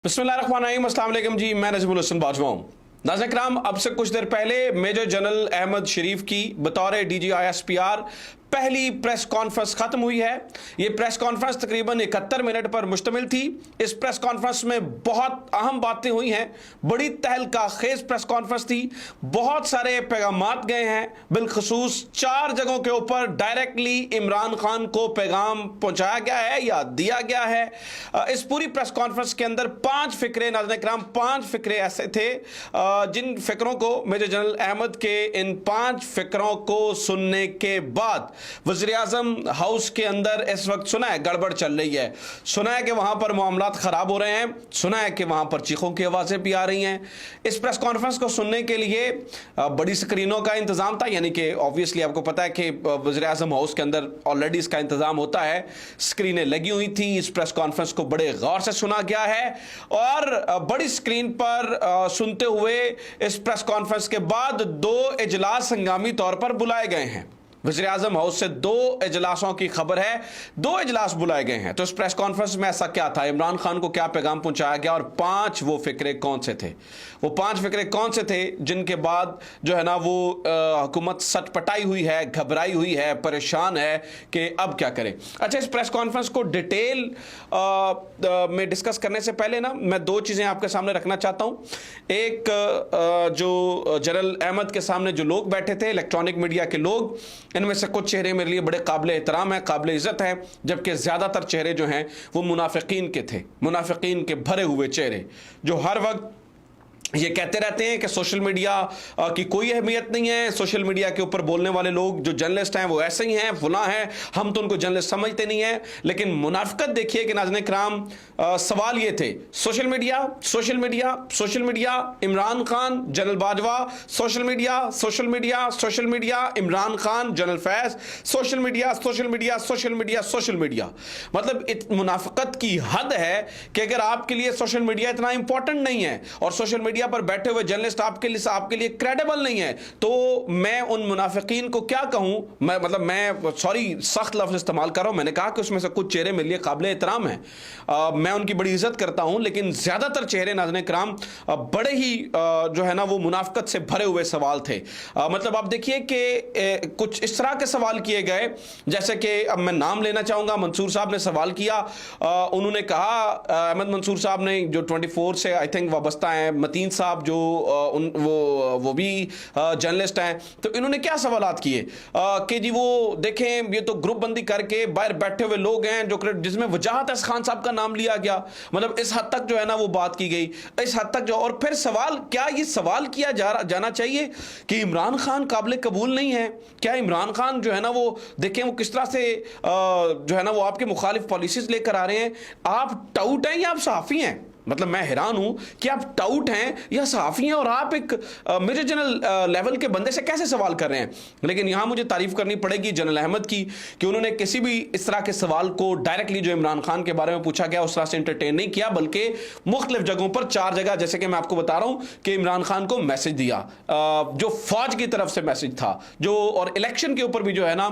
बिस्मिल्लाहिर्रहमानिर्रहीम, अस्सलाम वालेकुम जी। मैं नजमुल हसन बाजवा हूं। नाज़रीन किराम, अब से कुछ देर पहले मेजर जनरल अहमद शरीफ की बतौर DGISPR पहली प्रेस कॉन्फ्रेंस खत्म हुई है। यह प्रेस कॉन्फ्रेंस तकरीबन 71 मिनट पर मुश्तमिल थी। इस प्रेस कॉन्फ्रेंस में बहुत अहम बातें हुई हैं। बड़ी तहलका खेज प्रेस कॉन्फ्रेंस थी। बहुत सारे पैगामात गए हैं। बिलखसूस 4 जगहों के ऊपर डायरेक्टली इमरान खान को पैगाम पहुंचाया गया है या दिया गया है। इस पूरी प्रेस कॉन्फ्रेंस के अंदर 5 फिक्रे, नाज़रीन किराम, 5 फिक्रे ऐसे थे जिन फिक्रों को मेजर जनरल अहमद के इन 5 फिक्रों को सुनने के बाद वज़ीर-ए-आज़म हाउस के अंदर इस वक्त सुना है गड़बड़ चल रही है। सुना है कि वहां पर मामलात खराब हो रहे हैं। सुना है कि वहां पर चीखों की आवाजें भी आ रही हैं। इस प्रेस कॉन्फ्रेंस को सुनने के लिए बड़ी स्क्रीनों का इंतजाम था, यानी कि ऑब्वियसली आपको पता है कि वज़ीर-ए-आज़म हाउस के अंदर ऑलरेडी इसका इंतजाम होता है। स्क्रीनें लगी हुई थी। इस प्रेस कॉन्फ्रेंस को बड़े गौर से सुना गया है और बड़ी स्क्रीन पर सुनते हुए इस प्रेस कॉन्फ्रेंस के बाद 2 इजलास हंगामी तौर पर बुलाए गए हैं। वज़ीर-ए-आज़म हाउस से 2 इजलासों की खबर है। 2 इजलास बुलाए गए हैं। तो इस प्रेस कॉन्फ्रेंस में ऐसा क्या था, इमरान खान को क्या पैगाम पहुंचाया गया और 5 वो फिक्रे कौन से थे? वो 5 फिक्रे कौन से थे जिनके बाद जो है ना वो हुकूमत सटपटाई हुई है, घबराई हुई है, परेशान है कि अब क्या करें। अच्छा, इस प्रेस कॉन्फ्रेंस को डिटेल में डिस्कस करने से पहले ना मैं 2 चीज़ें आपके सामने रखना चाहता हूँ। एक, जो जनरल अहमद के सामने जो लोग बैठे थे, इलेक्ट्रॉनिक मीडिया के लोग, इनमें से कुछ चेहरे मेरे लिए बड़े काबिल एहतराम है, काबिल इज़्ज़त है, जबकि ज़्यादातर चेहरे जो हैं वो मुनाफिकीन के थे। मुनाफिकीन के भरे हुए चेहरे जो हर वक्त ये कहते रहते हैं कि सोशल मीडिया की कोई अहमियत नहीं है। सोशल मीडिया के ऊपर बोलने वाले लोग जो जर्नलिस्ट हैं वो ऐसे ही हैं, फुला हैं, हम तो उनको जर्नलिस्ट समझते नहीं हैं। लेकिन मुनाफिकत देखिए कि नाज़रीन किराम, सवाल ये थे, social media, social media, social media, Imran Khan, general Bajwa, social media, social media, social media, Imran Khan, general Faiz, social media, social media, social media, social media. मतलब मुनाफिकत की हद है कि अगर आपके लिए सोशल मीडिया इतना इंपॉर्टेंट नहीं है और सोशल मीडिया पर बैठे हुए जर्नलिस्ट आपके लिए क्रेडिबल नहीं है, तो मैं उन मुनाफिकीन को क्या कहूं। मैं सॉरी, सख्त लफ्ज इस्तेमाल कर रहा हूं। मैंने कहा कि उसमें से कुछ चेहरे मेरे लिए काबिल एहतराम हैं, मैं उनकी बड़ी इज्जत करता हूं, लेकिन ज्यादातर चेहरे नाज़रीन किराम बड़े ही जो है ना वो मुनाफिकत से भरे हुए सवाल थे। मतलब आप देखिए कि कुछ इस तरह के सवाल किए गए, जैसे कि अब मैं नाम लेना चाहूंगा। मंसूर साहब ने सवाल किया। उन्होंने कहा, अहमद मंसूर साहब ने, जो 24 से आई थिंक वाबस्ता हैं, मतीन साहब जो वो भी जर्नलिस्ट हैं, तो इन्होंने क्या सवालात किए कि जी वो देखें, ये तो ग्रुप बंदी करके बाहर बैठे हुए लोग हैं, जो जिसमें वजाहत है खान साहब का नाम लिया गया। मतलब इस हद तक जो है ना वो बात की गई, इस हद तक जो। और फिर सवाल, क्या ये सवाल किया जाना चाहिए कि इमरान खान काबिल कबूल नहीं है? क्या इमरान खान जो है ना वो देखें वो किस तरह से जो है ना वो आपके मुखालिफ पॉलिसीज लेकर आ रहे हैं। आप टाउट हैं या आप सहाफ़ी हैं? मतलब मैं हैरान हूं कि आप टाउट हैं या सहाफ़ी हैं और आप एक मेजर जनरल लेवल के बंदे से कैसे सवाल कर रहे हैं। लेकिन यहां मुझे तारीफ करनी पड़ेगी जनरल अहमद की कि उन्होंने किसी भी इस तरह के सवाल को डायरेक्टली जो इमरान खान के बारे में पूछा गया उस तरह से इंटरटेन नहीं किया, बल्कि मुख्तलिफ जगहों पर 4 जगह, जैसे कि मैं आपको बता रहा हूं कि इमरान खान को मैसेज दिया, जो फौज की तरफ से मैसेज था, जो और इलेक्शन के ऊपर भी जो है ना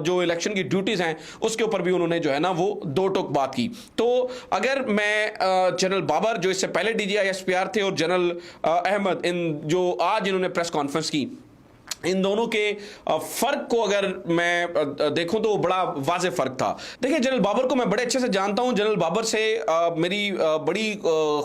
जो इलेक्शन की ड्यूटीज हैं उसके ऊपर भी उन्होंने जो है ना वो 2 टोक बात की। तो अगर मैं जनरल बाबर जो इससे पहले DGISPR थे और जनरल अहमद, इन जो आज इन्होंने प्रेस कॉन्फ्रेंस की, इन दोनों के फर्क को अगर मैं देखूं तो बड़ा वाज़ेह फर्क था। देखिए, जनरल बाबर को मैं बड़े अच्छे से जानता हूं। जनरल बाबर से मेरी बड़ी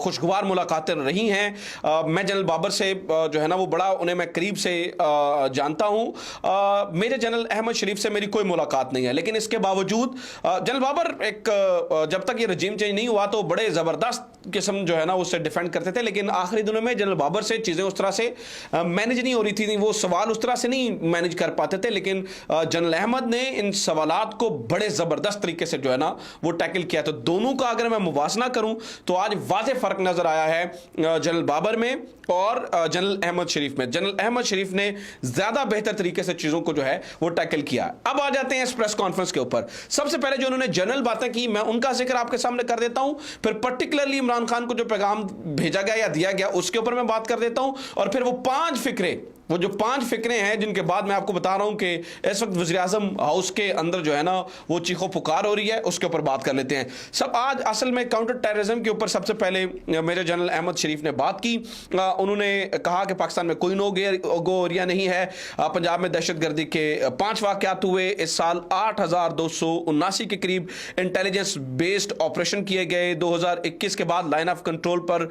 खुशगवार मुलाकातें रही हैं। मैं जनरल बाबर से जो है ना वो बड़ा उन्हें मैं करीब से जानता हूं। मेरे जनरल अहमद शरीफ से मेरी कोई मुलाकात नहीं है, लेकिन इसके बावजूद जनरल बाबर जब तक ये रजीम चेंज नहीं हुआ तो बड़े ज़बरदस्त किस्म जो है ना उससे डिफेंड करते थे, लेकिन आखिरी दिनों में जनरल बाबर से चीज़ें उस तरह से मैनेज नहीं हो रही थी, वो सवाल उस तरह से नहीं मैनेज कर पाते थे। लेकिन जनरल अहमद ने इन सवालात को बड़े जबरदस्त तरीके से जो है ना वो टैकल किया। तो दोनों का अगर मैं मुवाजना करूं तो आज वाज़ेह फर्क नजर आया है जनरल बाबर में और जनरल अहमद शरीफ में। जनरल अहमद शरीफ ने ज्यादा बेहतर तरीके से चीजों को जो है वो टैकल किया। अब आ जाते हैं इस प्रेस कॉन्फ्रेंस के ऊपर। सबसे पहले जो उन्होंने जनरल बातें की मैं उनका जिक्र आपके सामने कर देता हूं, फिर पर्टिकुलरली इमरान खान को जो पैगाम भेजा गया या दिया गया उसके ऊपर मैं बात कर देता हूं, और फिर वो 5 फिक्रे वो जो 5 फिक्रें हैं जिनके बाद मैं आपको बता रहा हूं कि इस वक्त वज़ीर-ए-आज़म हाउस के अंदर जो है ना वो चीखो पुकार हो रही है, उसके ऊपर बात कर लेते हैं। सब आज असल में काउंटर टेररिज्म के ऊपर सबसे पहले मेजर जनरल अहमद शरीफ ने बात की। उन्होंने कहा कि पाकिस्तान में कोई नो गो एरिया नहीं है। पंजाब में दहशतगर्दी के 5 वाक़यात हुए। इस साल 8,279 के करीब इंटेलिजेंस बेस्ड ऑपरेशन किए गए। 2021 के बाद लाइन ऑफ कंट्रोल पर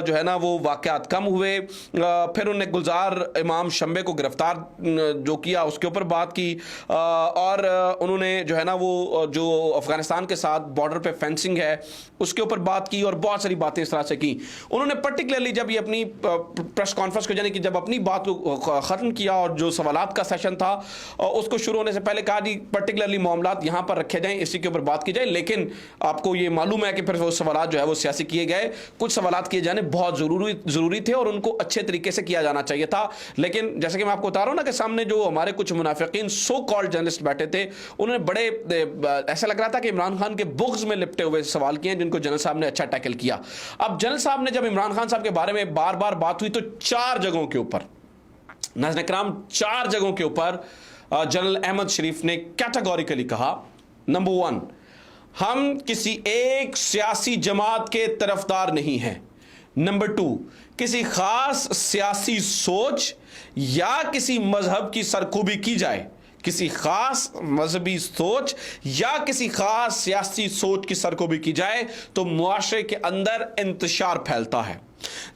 जो है ना वो वाक़यात कम हुए। फिर उन्होंने गुलजार इमाम शंबे को गिरफ्तार जो किया उसके ऊपर बात की। और उन्होंने जो है ना वो जो अफगानिस्तान के साथ बॉर्डर पे फेंसिंग है उसके ऊपर बात की और बहुत सारी बातें इस तरह से की। उन्होंने पर्टिकुलरली जब ये अपनी प्रेस कॉन्फ्रेंस को यानी कि जब अपनी बात को ख़त्म किया और जो सवालात का सेशन था उसको शुरू होने से पहले कहा जी पर्टिकुलरली मामलात यहाँ पर रखे जाएं, इसी के ऊपर बात की जाए। लेकिन आपको ये मालूम है कि फिर वो सवालात जो है वो सियासी किए गए। कुछ सवालात किए जाने बहुत ज़रूरी थे और उनको अच्छे तरीके से किया जाना चाहिए था। लेकिन जैसे कि मैं आपको बता रहा हूँ ना कि सामने जो हमारे कुछ मुनाफिकीन सो कॉल्ड जर्नलिस्ट बैठे थे उन्होंने बड़े ऐसा लग रहा था कि इमरान खान के बुग़्ज़ में लिपटे हुए सवाल किए जिनको जनरल साहब ने अच्छा टैकल किया। अब जनरल साहब ने जब इमरान खान साहब के बारे में बार बार बात हुई तो 4 जगहों के ऊपर नाज़रीन इकराम 4 जगहों के ऊपर जनरल अहमद शरीफ ने कैटेगोरिकली कहा, नंबर 1, हम किसी एक सियासी जमात के तरफदार नहीं हैं। नंबर 2, किसी खास सियासी सोच या किसी मजहब की सरखूबी की जाए, किसी खास मजहबी सोच या किसी खास सियासी सोच की सरखूबी की जाए तो मुआशरे के अंदर इंतशार फैलता है।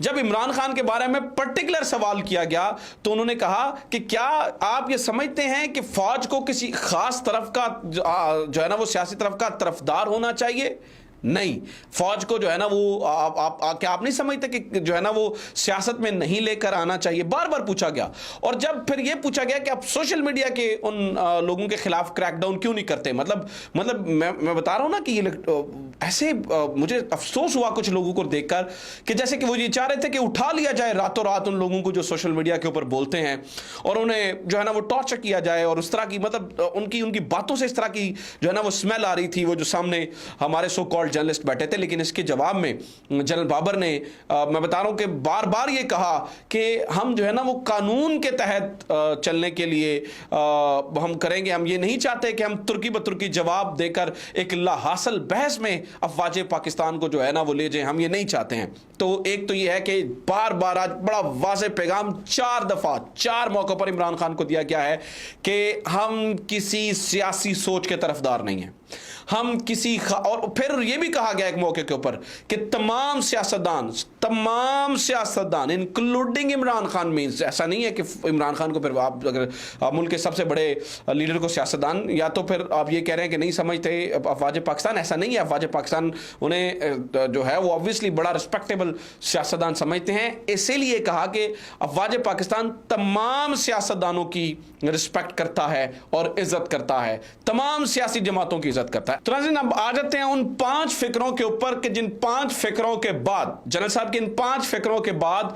जब इमरान खान के बारे में पर्टिकुलर सवाल किया गया तो उन्होंने कहा कि क्या आप ये समझते हैं कि फौज को किसी खास तरफ का जो है ना वो सियासी तरफ का तरफदार होना चाहिए? नहीं, फौज को जो है ना वो क्या आप नहीं समझते कि जो है ना वो सियासत में नहीं लेकर आना चाहिए? बार बार पूछा गया। और जब फिर ये पूछा गया कि आप सोशल मीडिया के उन लोगों के खिलाफ क्रैकडाउन क्यों नहीं करते, मतलब मैं बता रहा हूं ना कि ये ऐसे मुझे अफसोस हुआ कुछ लोगों को देखकर कि जैसे कि वो ये चाह रहे थे कि उठा लिया जाए रातों रात उन लोगों को जो सोशल मीडिया के ऊपर बोलते हैं और उन्हें जो है ना वो टॉर्चर किया जाए और उस तरह की मतलब उनकी बातों से इस तरह की जो है ना वो स्मेल आ रही थी वो जो सामने हमारे सो कॉल्ड जर्नलिस्ट बैठे थे। लेकिन इसके जवाब में जनरल बाबर ने मैं बता रहा हूं कि बार बार ये कहा कि हम जो है ना वो कानून के तहत चलने के लिए हम करेंगे। हम ये नहीं चाहते कि हम तुर्की बतुर्की जवाब देकर एक लाहासिल बहस में अफवाज पाकिस्तान को जो है ना वो ले जाएं, हम ये नहीं चाहते हैं। तो एक तो ये है कि बार बार आज बड़ा वाज़ेह पैगाम 4 दफा 4 मौकों पर इमरान खान को दिया गया है कि हम किसी सियासी सोच के तरफदार नहीं हैं, हम किसी और फिर यह भी कहा गया एक मौके के ऊपर कि तमाम सियासतदान इंक्लूडिंग इमरान खान मीन्स ऐसा नहीं है कि इमरान खान को फिर आप अगर मुल्क के सबसे बड़े लीडर को सियासतदान या तो फिर आप ये कह रहे हैं कि नहीं समझते अफवाज पाकिस्तान, ऐसा नहीं है। अफवाज पाकिस्तान उन्हें जो है वो ऑब्वियसली बड़ा रिस्पेक्टेबल सियासतदान समझते हैं, इसीलिए कहा कि अफवाज पाकिस्तान तमाम सियासतदानों की रिस्पेक्ट करता है और इज्जत करता है, तमाम सियासी जमातों की इज्जत करता है। तो नाज़रीन अब आ जाते हैं उन 5 फिक्रों के ऊपर कि जिन 5 फिक्रों के बाद जनरल साहब के इन 5 फिक्रों के बाद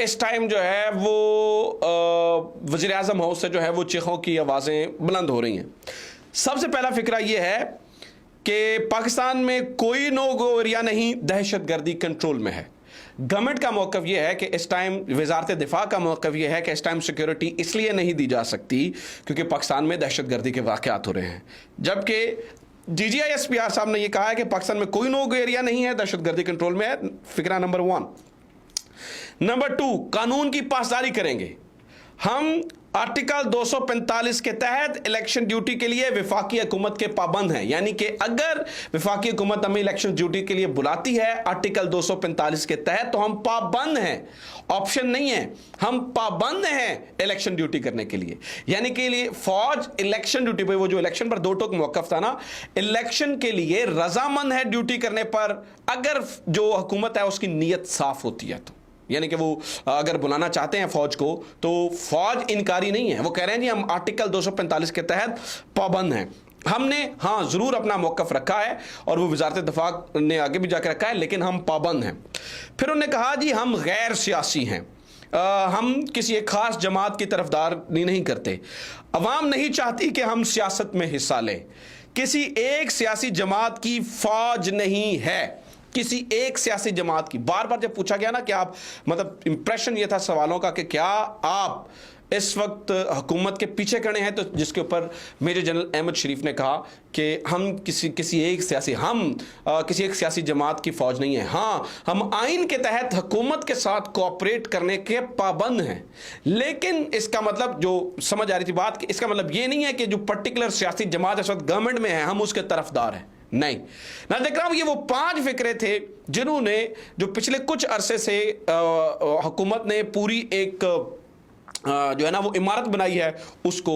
इस टाइम जो है वो वज़ीर-ए-आज़म हाउस से जो है वो चीखों की आवाज़ें बुलंद हो रही हैं। सबसे पहला फिक्रा ये है कि पाकिस्तान में कोई नो गो एरिया नहीं, दहशतगर्दी कंट्रोल में है। गवर्नमेंट का मौक़िफ़ यह है कि इस टाइम वज़ारत दिफा का मौक़िफ़ यह है कि इस टाइम सिक्योरिटी इसलिए नहीं दी जा सकती क्योंकि पाकिस्तान में दहशतगर्दी के वाक़यात हो रहे हैं। जबकि DGISPR साहब ने यह कहा है कि पाकिस्तान में कोई नो गो एरिया नहीं है, दहशतगर्दी कंट्रोल में है। फिक्रा नंबर 1। नंबर 2, कानून की पासदारी करेंगे। हम आर्टिकल 245 के तहत इलेक्शन ड्यूटी के लिए वफाकी हुकूमत के पाबंद हैं, यानी कि अगर वफाकी हुकूमत हमें इलेक्शन ड्यूटी के लिए बुलाती है आर्टिकल 245 के तहत तो हम पाबंद हैं, ऑप्शन नहीं है, हम पाबंद हैं इलेक्शन ड्यूटी करने के लिए। यानी कि लिए फौज इलेक्शन ड्यूटी पे, वो जो इलेक्शन पर 2 टोक मौक़िफ़ था ना, इलेक्शन के लिए रजामंद है ड्यूटी करने पर अगर जो हुकूमत है उसकी नीयत साफ होती है। तो यानी कि वो अगर बुलाना चाहते हैं फौज को तो फौज इनकारी नहीं है, वो कह रहे हैं जी हम आर्टिकल 245 के तहत पाबंद हैं। हमने हाँ ज़रूर अपना मौक़िफ़ रखा है और वो वज़ारत दिफा ने आगे भी जाकर रखा है, लेकिन हम पाबंद हैं। फिर उन्होंने कहा जी हम गैर सियासी हैं, हम किसी एक ख़ास जमात की तरफदारी नहीं करते, अवाम नहीं चाहती कि हम सियासत में हिस्सा लें, किसी एक सियासी जमात की फ़ौज नहीं है। किसी एक सियासी जमात की। बार बार जब पूछा गया ना कि आप, मतलब इंप्रेशन ये था सवालों का कि क्या आप इस वक्त हुकूमत के पीछे खड़े हैं, तो जिसके ऊपर मेजर जनरल अहमद शरीफ ने कहा कि हम किसी एक सियासी जमात की फौज नहीं है। हाँ, हम आइन के तहत हुकूमत के साथ कोऑपरेट करने के पाबंद हैं, लेकिन इसका मतलब जो समझ आ रही थी बात, कि इसका मतलब ये नहीं है कि जो पर्टिकुलर सियासी जमात इस वक्त गवर्नमेंट में है हम उसके तरफदार हैं। नहीं नाज़रीन, ये वो 5 फिक्रे थे जिन्होंने, जो पिछले कुछ अरसे से हुकूमत ने पूरी एक जो है ना वो इमारत बनाई है, उसको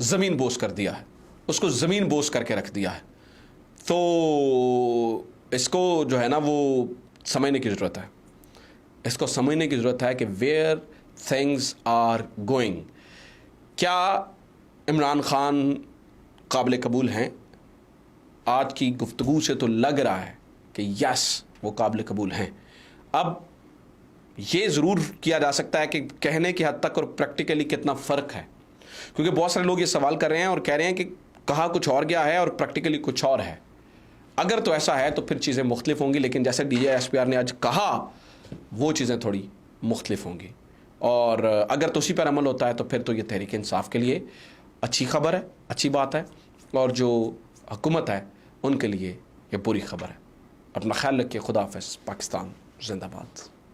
ज़मीन बोस कर दिया है, उसको ज़मीन बोस करके रख दिया है। तो इसको जो है ना वो समझने की ज़रूरत है, इसको समझने की ज़रूरत है कि वेयर थिंग्स आर गोइंग। क्या इमरान खान काबिल कबूल हैं? आज की गुफ्तगू से तो लग रहा है कि यस वो काबिल कबूल हैं। अब ये ज़रूर किया जा सकता है कि कहने की हद तक और प्रैक्टिकली कितना फ़र्क है, क्योंकि बहुत सारे लोग ये सवाल कर रहे हैं और कह रहे हैं कि कहा कुछ और गया है और प्रैक्टिकली कुछ और है। अगर तो ऐसा है तो फिर चीज़ें मुख्तलिफ होंगी, लेकिन जैसे DGI-SPR ने आज कहा वो चीज़ें थोड़ी मुख्तलिफ होंगी, और अगर तो उसी पर अमल होता है तो फिर तो ये तहरीक इंसाफ के लिए अच्छी खबर है, अच्छी बात है, और जो हुकूमत है उनके लिए ये बुरी खबर है। अपना ख्याल रखिए। खुदा हाफ़िज़। पाकिस्तान जिंदाबाद।